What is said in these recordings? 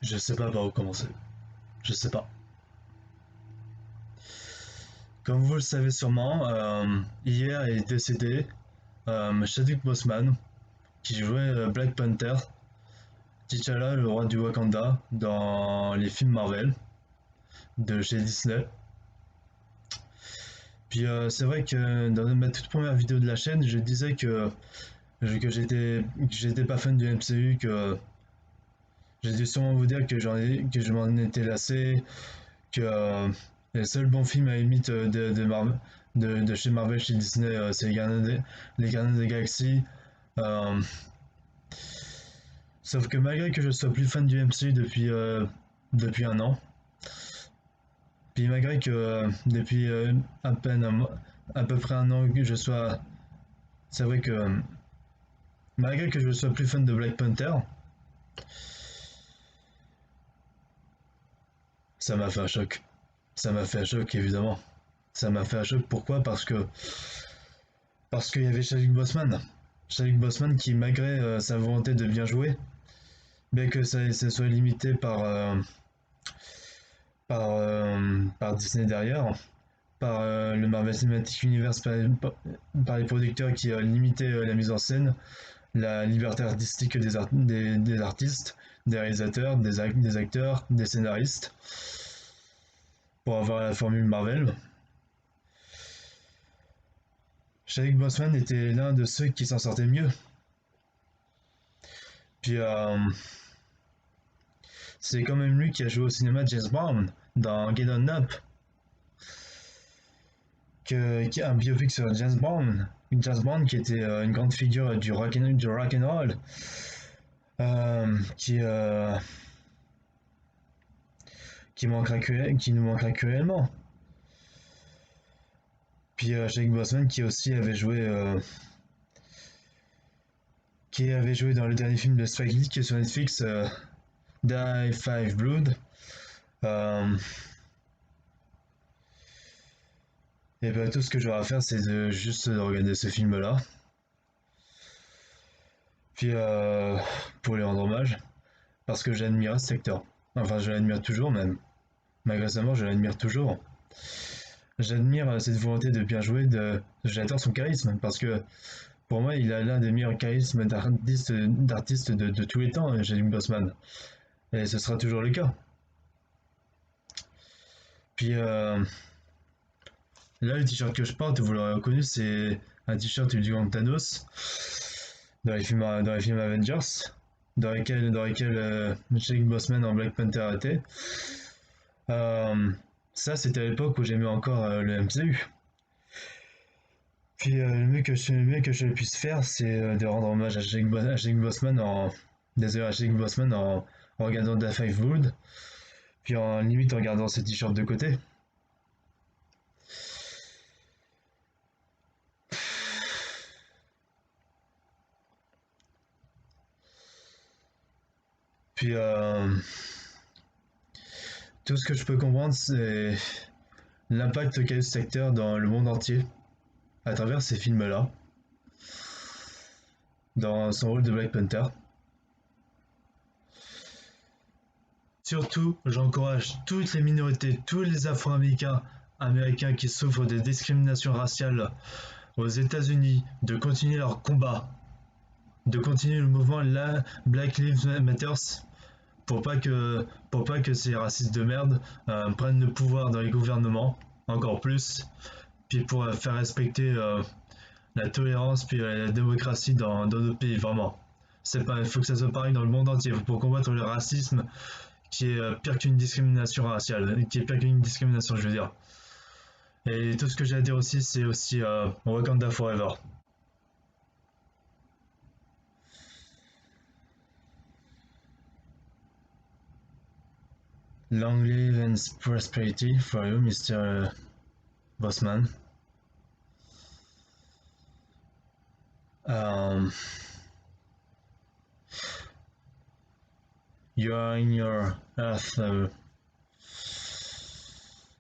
Je sais pas par où commencer. Je sais pas. Comme vous le savez sûrement, hier est décédé Chadwick Boseman, qui jouait Black Panther, T'Challa, le roi du Wakanda, dans les films Marvel de chez Disney. Puis c'est vrai que dans ma toute première vidéo de la chaîne, je disais que j'étais pas fan du MCU, que j'ai dû sûrement vous dire que je m'en étais lassé, que les seuls bons films à la limite de chez Marvel, chez Disney, c'est les Gardiens des Galaxies. Euh, Sauf que malgré que je sois plus fan du MCU depuis un an, puis malgré que depuis à peu près un an que je sois, c'est vrai que malgré que je sois plus fan de Black Panther, ça m'a fait un choc. Ça m'a fait un choc évidemment. Ça m'a fait un choc. Pourquoi? Parce qu'il y avait Chadwick Boseman. Chadwick Boseman qui, malgré sa volonté de bien jouer, bien que ça soit limité par Disney derrière, par le Marvel Cinematic Universe, par les producteurs qui limitaient la mise en scène, la liberté artistique des artistes, des réalisateurs, des acteurs, des scénaristes, pour avoir la formule Marvel. Chadwick Boseman était l'un de ceux qui s'en sortaient mieux. Puis c'est quand même lui qui a joué au cinéma James Brown dans Get On Up, qui est un biopic sur James Brown. James Brown qui était une grande figure du rock and roll, euh, qui, euh, qui nous manquera cruellement. Puis Jake Boseman qui avait joué dans le dernier film de Spike Lee qui est sur Netflix, Die Five Blood. Euh, et ben tout ce que j'aurai à faire c'est de juste regarder ce film là. Puis pour lui rendre hommage, parce que j'admire cet acteur. Enfin, je l'admire toujours même. Malgré sa mort, je l'admire toujours. J'admire cette volonté de bien jouer, j'adore son charisme, parce que pour moi, il a l'un des meilleurs charismes d'artistes de tous les temps, Chadwick Boseman. Et ce sera toujours le cas. Puis là, le t-shirt que je porte, vous l'aurez reconnu, c'est un t-shirt du Grand Thanos dans les films Avengers, dans lesquels Chadwick Boseman en Black Panther était. Euh, Ça, c'était à l'époque où j'aimais encore le MCU. Puis le mieux que je puisse faire, c'est de rendre hommage à Jake Bossman en regardant Da Five Wood, puis en limite en regardant ses t-shirts de côté. Puis tout ce que je peux comprendre, c'est l'impact qu'a eu cet acteur dans le monde entier, à travers ces films-là, dans son rôle de Black Panther. Surtout, j'encourage toutes les minorités, tous les Afro-Américains qui souffrent de discrimination raciale aux États-Unis de continuer leur combat, de continuer le mouvement Black Lives Matter pour pas que ces racistes de merde prennent le pouvoir dans les gouvernements, encore plus, puis pour faire respecter la tolérance puis la démocratie dans nos pays, vraiment. C'est pas, il faut que ça soit pareil dans le monde entier pour combattre le racisme qui est pire qu'une discrimination raciale, qui est pire qu'une discrimination, je veux dire. Et tout ce que j'ai à dire aussi, c'est aussi Wakanda Forever. Long live and prosperity for you, Mr. Bossman. Um, you are in your earth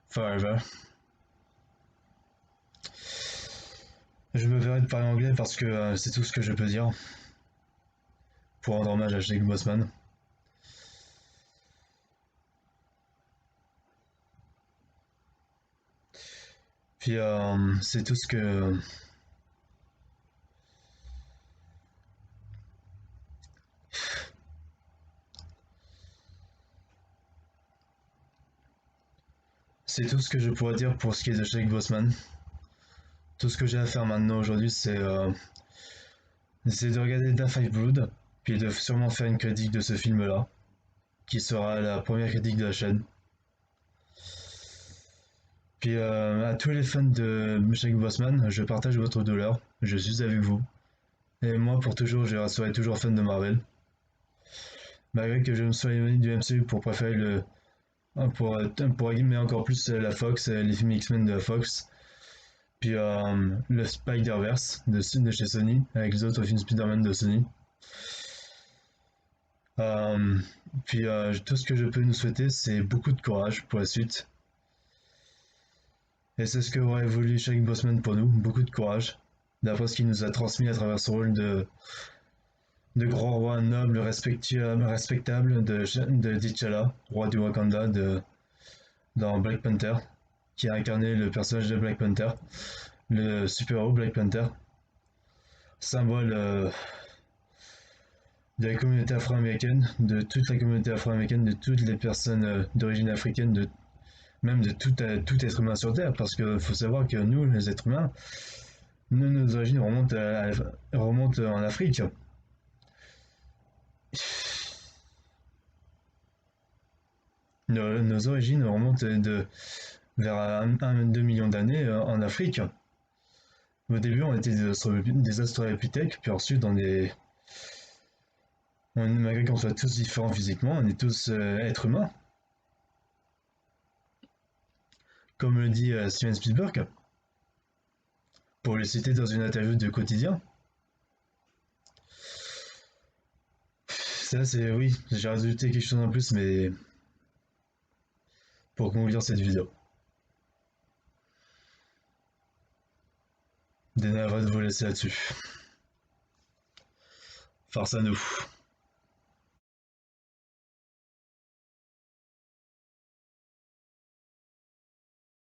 forever. Je me permets de parler anglais parce que c'est tout ce que je peux dire pour rendre hommage à Jake Bossman. Puis c'est tout ce que... C'est tout ce que je pourrais dire pour ce qui est de Chadwick Boseman. Tout ce que j'ai à faire maintenant aujourd'hui, c'est de regarder Da Five Blood, puis de sûrement faire une critique de ce film-là, qui sera la première critique de la chaîne. Puis à tous les fans de Chadwick Boseman, je partage votre douleur, je suis avec vous. Et moi, pour toujours, je serai toujours fan de Marvel. Malgré que je me sois éloigné du MCU pour préférer pour aimer encore plus la Fox, les films X-Men de la Fox. Puis le Spider-Verse de chez Sony, avec les autres films Spider-Man de Sony. Euh, Puis tout ce que je peux nous souhaiter, c'est beaucoup de courage pour la suite. Et c'est ce que aurait voulu Chadwick Boseman pour nous, beaucoup de courage. D'après ce qu'il nous a transmis à travers son rôle de grand roi noble, respectable de T'Challa, roi du Wakanda dans Black Panther, qui a incarné le personnage de Black Panther, le super-héros Black Panther, symbole de la communauté afro-américaine, de toute la communauté afro-américaine, de toutes les personnes d'origine africaine, même de tout être humain sur Terre, parce qu'il faut savoir que nous, les êtres humains, nos origines remontent en Afrique. Nos origines remontent vers 1-2 millions d'années en Afrique. Au début, on était des australopithèques, puis ensuite, malgré qu'on soit tous différents physiquement, on est tous êtres humains. Comme le dit Steven Spielberg, pour le citer dans une interview de Quotidien. Ça, c'est oui, j'ai rajouté quelque chose en plus, mais pour conclure cette vidéo. Désolé de vous laisser là-dessus. Farce à nous.